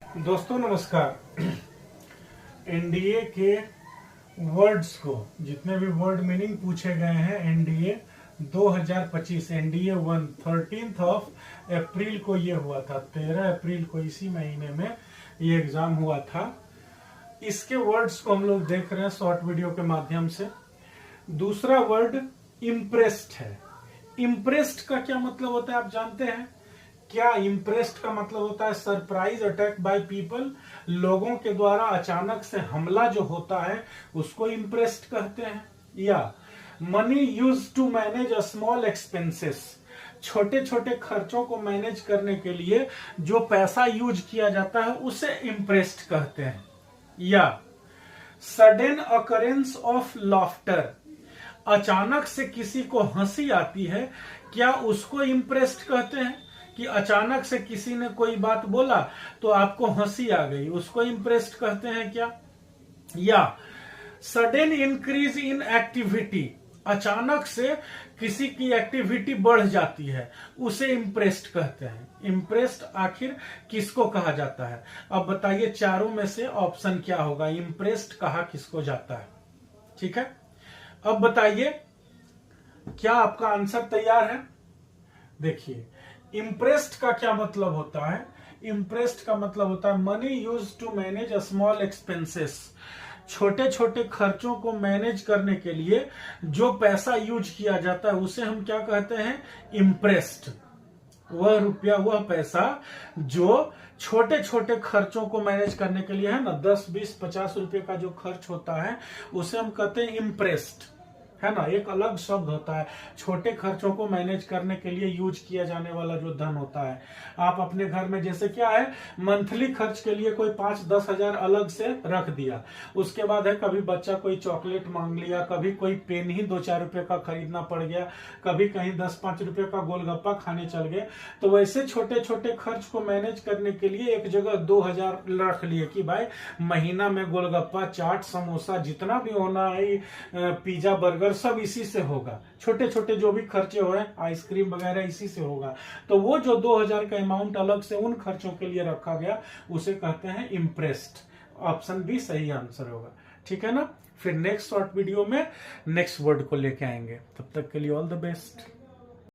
दोस्तों नमस्कार। एनडीए के वर्ड्स को, जितने भी वर्ड मीनिंग पूछे गए हैं एनडीए 2025 एनडीए 1 13 अप्रैल को ये हुआ था। 13 अप्रैल को इसी महीने में ये एग्जाम हुआ था। इसके वर्ड्स को हम लोग देख रहे हैं शॉर्ट वीडियो के माध्यम से। दूसरा वर्ड इम्प्रेस्ड है। इम्प्रेस्ड का क्या मतलब होता है आप जानते हैं क्या? इम्प्रेस्ड का मतलब होता है सरप्राइज अटैक बाय पीपल। लोगों के द्वारा अचानक से हमला जो होता है उसको इम्प्रेस्ड कहते हैं। या money use to manage a small expenses, छोटे छोटे खर्चों को मैनेज करने के लिए जो पैसा यूज किया जाता है उसे इम्प्रेस्ड कहते हैं। या सडन अकरेंस ऑफ लॉफ्टर, अचानक से किसी को हंसी आती है, क्या उसको इम्प्रेस्ड कहते हैं? कि अचानक से किसी ने कोई बात बोला तो आपको हंसी आ गई, उसको इम्प्रेस्ड कहते हैं क्या? या सडन इंक्रीज इन एक्टिविटी, अचानक से किसी की एक्टिविटी बढ़ जाती है, उसे इम्प्रेस्ड कहते हैं। इम्प्रेस्ड आखिर किसको कहा जाता है? अब बताइए चारों में से ऑप्शन क्या होगा? इम्प्रेस्ड कहा किसको जाता है? ठीक है, अब बताइए क्या आपका आंसर तैयार है? देखिए इम्प्रेस्ड का क्या मतलब होता है? इम्प्रेस्ड का मतलब होता है money use to manage a small expenses, छोटे छोटे खर्चों को मैनेज करने के लिए जो पैसा यूज किया जाता है उसे हम क्या कहते हैं? इम्प्रेस्ड। वह रुपया, वह पैसा जो छोटे छोटे खर्चों को मैनेज करने के लिए है ना, 10 20 50 रुपए का जो खर्च होता है उसे हम कहते हैं इम्प्रेस्ड, है ना। एक अलग शब्द होता है, छोटे खर्चों को मैनेज करने के लिए यूज किया जाने वाला जो धन होता है। आप अपने घर में जैसे क्या है, मंथली खर्च के लिए कोई 5-10 हजार अलग से रख दिया, उसके बाद है कभी बच्चा कोई चॉकलेट मांग लिया, कभी कोई पेन ही 2-4 रुपए का खरीदना पड़ गया, कभी कहीं 10-5 रुपए का गोलगप्पा खाने चल गए, तो वैसे छोटे छोटे खर्च को मैनेज करने के लिए एक जगह 2000 रख लिए कि भाई महीना में गोलगप्पा, चाट, समोसा जितना भी होना है, पिज्जा, बर्गर, सब इसी से होगा। छोटे छोटे जो भी खर्चे हो, आइसक्रीम वगैरह इसी से होगा। तो वो जो 2000 का अमाउंट अलग से उन खर्चों के लिए रखा गया उसे कहते हैं इम्प्रेस्ड। ऑप्शन बी सही आंसर होगा। ठीक है ना। फिर नेक्स्ट शॉर्ट वीडियो में नेक्स्ट वर्ड को लेके आएंगे। तब तक के लिए ऑल द बेस्ट।